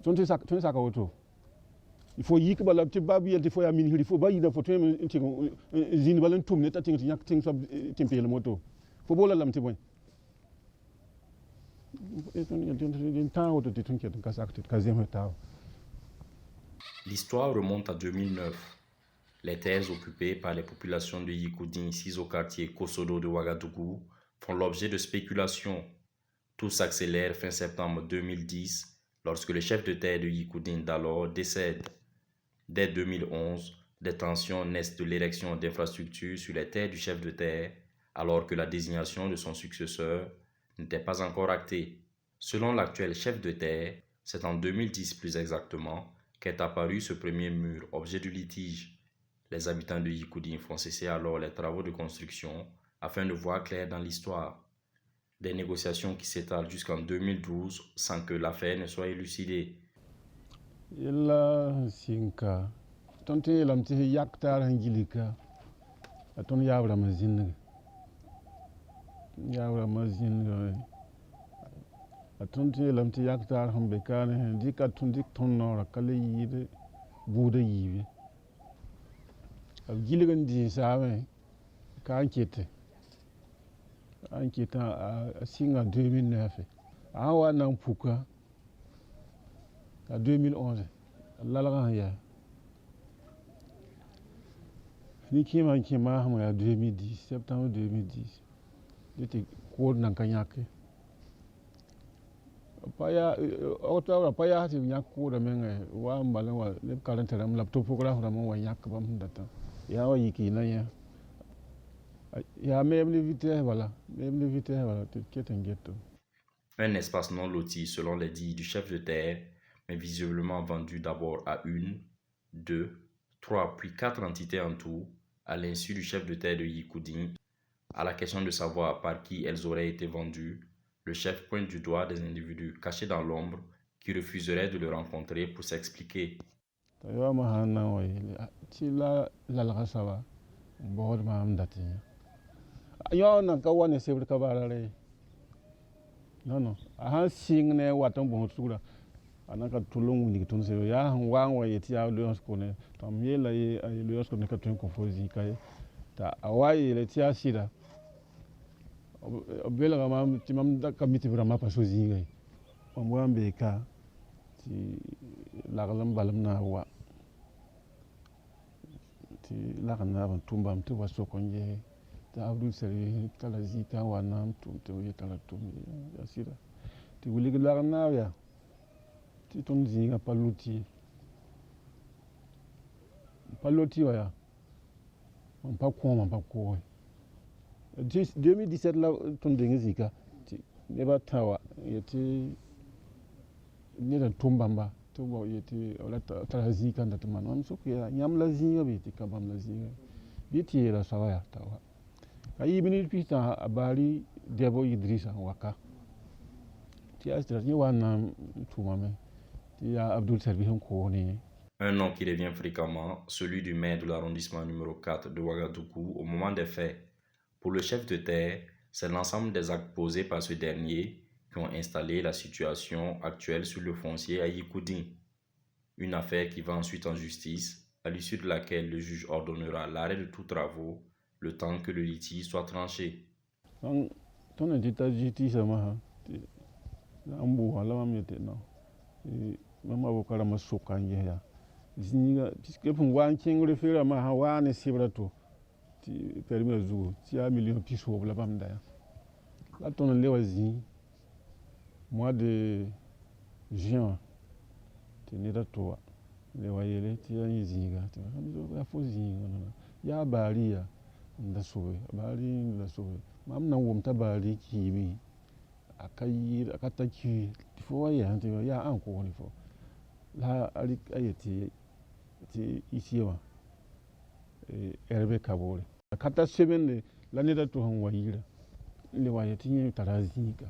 ton te saka auto il faut yik bala te babu yel te faut ya min il faut ba yida faut te zin balan tum ne ta ting yak ting sab tempe le moto faut bola lam te boy L'histoire remonte à 2009. Les terres occupées par les populations de Yikoudin, ici au quartier Kosodo de Ouagadougou, font l'objet de spéculations. Tout s'accélère fin septembre 2010 lorsque le chef de terre de Yikoudin d'alors décède. Dès 2011, des tensions naissent de l'érection d'infrastructures sur les terres du chef de terre, alors que la désignation de son successeur n'était pas encore actée. Selon l'actuel chef de terre, c'est en 2010 plus exactement qu'est apparu ce premier mur, objet du litige. Les habitants de Yikoudin font cesser alors les travaux de construction afin de voir clair dans l'histoire. Des négociations qui s'étalent jusqu'en 2012 sans que l'affaire ne soit élucidée. Yalla sinka tonte lam te yaktar hangilika aton yawra mazin aton te lam te yaktar hambe kan dika tun dik ton nora kale yide buda yiwe ab giligan di sawe ka enquête a singa 2009 awa nan puka à 2011 lalaga ya ni kima à 2010 septembre 2010 j'étais cours nan kanyake paya auto paya ti nyakko da men wa mbalan wa le karanta ram laptop photographe ram wa yak bam data ya wa yiki na ya même les vitesses voilà tu t'inquiète. Un espace non loti selon les dires du chef de terre, mais visiblement vendu d'abord à 1, 2, 3 puis 4 entités en tout, à l'insu du chef de terre de Yikoudin. À la question de savoir par qui elles auraient été vendues, le chef pointe du doigt des individus cachés dans l'ombre qui refuseraient de le rencontrer pour s'expliquer. Non, a sing ne watan bon sura anaka tulung ni tun se ya wang wa yeti ya leons kone tam ye la ye leons kone ka tun confosi kai ta awai le tia sida obela ma timam da kamiti brama paso zingai omwambe ka ti lagalam balam na wa ti lagana ban tumbam tu waso konje ta abdul sari kala zita wa nam tum to yetala tum ya sida ti wuli lagana ya ti ton zinga paluti wa ya on pas ko 2017 la ton dinga zika ti ne ba tawa yeti ne da tumbamba to bo yeti wala ta zika nda man on so ya nyam la zinga bi ti kabam la zinga bi ti la sawa ya tawa ayi minute pita abari debo idrissa waka ti astra ni wana tumame ti ya abdul serbi ko ni. Un nom qui revient fréquemment, celui du maire de l'arrondissement numéro 4 de Ouagadougou au moment des faits. Pour le chef de terre, c'est l'ensemble des actes posés par ce dernier qui ont installé la situation actuelle sur le foncier à Yikoudin. Une affaire qui va ensuite en justice, à l'issue de laquelle le juge ordonnera l'arrêt de tous travaux le temps que le litige soit tranché. Ton état justice ma ambu ala mamete no mama bokara masuka ya zinga puisque pour wan kingre fera ma hawane sibrato ti permis zu ti a million piso bla bamda la ton lewazi mois de juin ti ne da to le wayele ti a zinga ti ya fo zinga ya baria nda sowe mam na wom ta bari kimi akai akataki fo ya an ko ni fo la ali ayeti ti isiwa erbe kabore akata semaine la ne da to han wayira le wayeti ni tarazika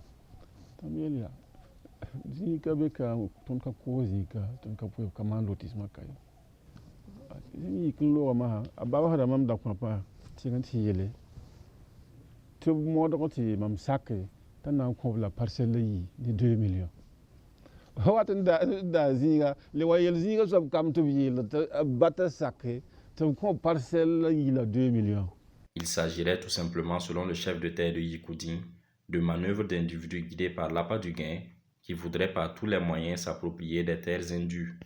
tamela zika be ka ton ka ko zika ton ka po kamando tisma kai ni kilo ma abawa hada mam da papa tingan ti yele to mo do ti mam sakke tan na ko la parcelle yi ni 2 millions Watan da zinga le wayel zinga sob kam to bi la bata sacré to ko parcelle il a 2 millions. Il s'agirait tout simplement, selon le chef de terre de Yikoudin, de manœuvres d'individus guidés par l'appât du gain qui voudraient par tous les moyens s'approprier des terres indues.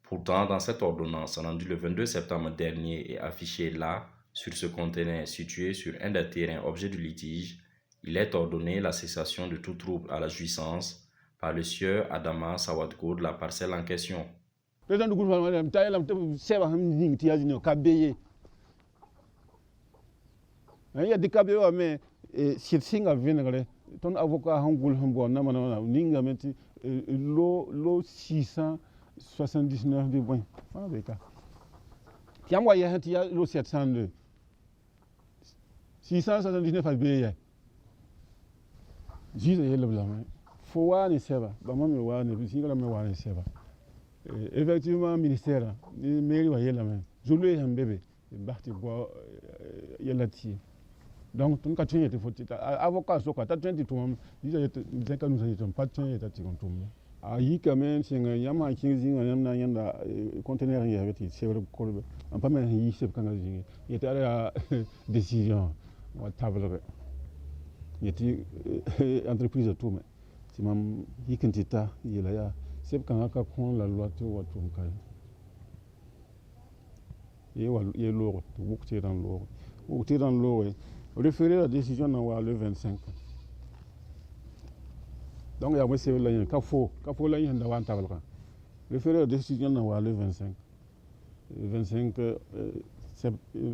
Pourtant, dans cette ordonnance rendue le 22 septembre dernier et affichée là, sur ce conteneur situé sur un des terrains objet du litige, il est ordonné la cessation de tout trouble à la jouissance par le sieur Adama Sawadgo de la parcelle en question. Président du gouvernement, il y a des cas mais c'est singa vénéré ton avocat hangul hambo na mana ninga meti lo 679 de bon fa be ka tiam wa ya hati lo 702 679 be ya jize yele blama fo wa ni seba ba mami wa ni singa la me wa ni seba effectivement ministère ni mairie wa yele men jolé han bébé barti bo yelati. Donc, tout le monde est foutu. Avocat, ce quoi, t'as tué tout le monde. Ils ont nous dit pas tué, t'as tué tout le monde. Ah, il quand même, c'est un yama qui est un conteneur qui avait été sévère pour le. En pas mal, il s'est quand même. Il était à la décision, à table. Il était entreprise de tout, mais si même il candidat, il est là. C'est quand on a compris la loi, tout va tout le cas. Il est lourd, beaucoup de dans l'eau. Beaucoup de dans l'eau, référer la décision dans le 25. Donc il y a aussi le Kafo là il y a un table. Référer la décision dans le 25. 25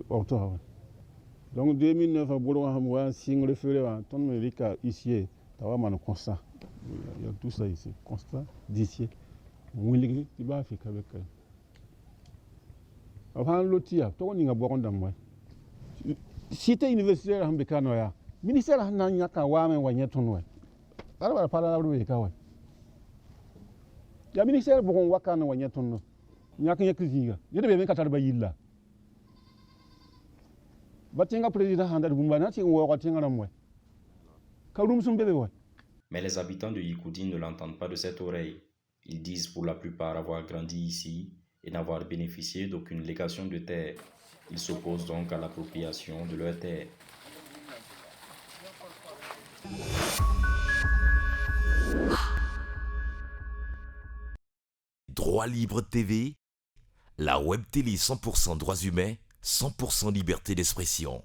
octobre. Donc 2009 à Boulot signe référé à ton America ici, t'as man constat. Il y a tout ça ici, constat d'ici. Willy tu vas faire avec. Avant l'autre, toi on y a boire dans moi. Cité universitaire hambe kano ya ministère na nyaka wame wanyetonwe para la ruwe kawa ya ministère bokon wakana wanyetonno nyaka yakziga yede be katar ba yilla batinga président handa bumba na tin wo tinga ramwe kalum sum bebe wa. Mais les habitants de Yikoudin ne l'entendent pas de cette oreille. Ils disent pour la plupart avoir grandi ici et n'avoir bénéficié d'aucune légation de terre. Ils s'opposent donc à l'appropriation de leurs terres. Droit Libre TV, la web télé 100% droits humains, 100% liberté d'expression.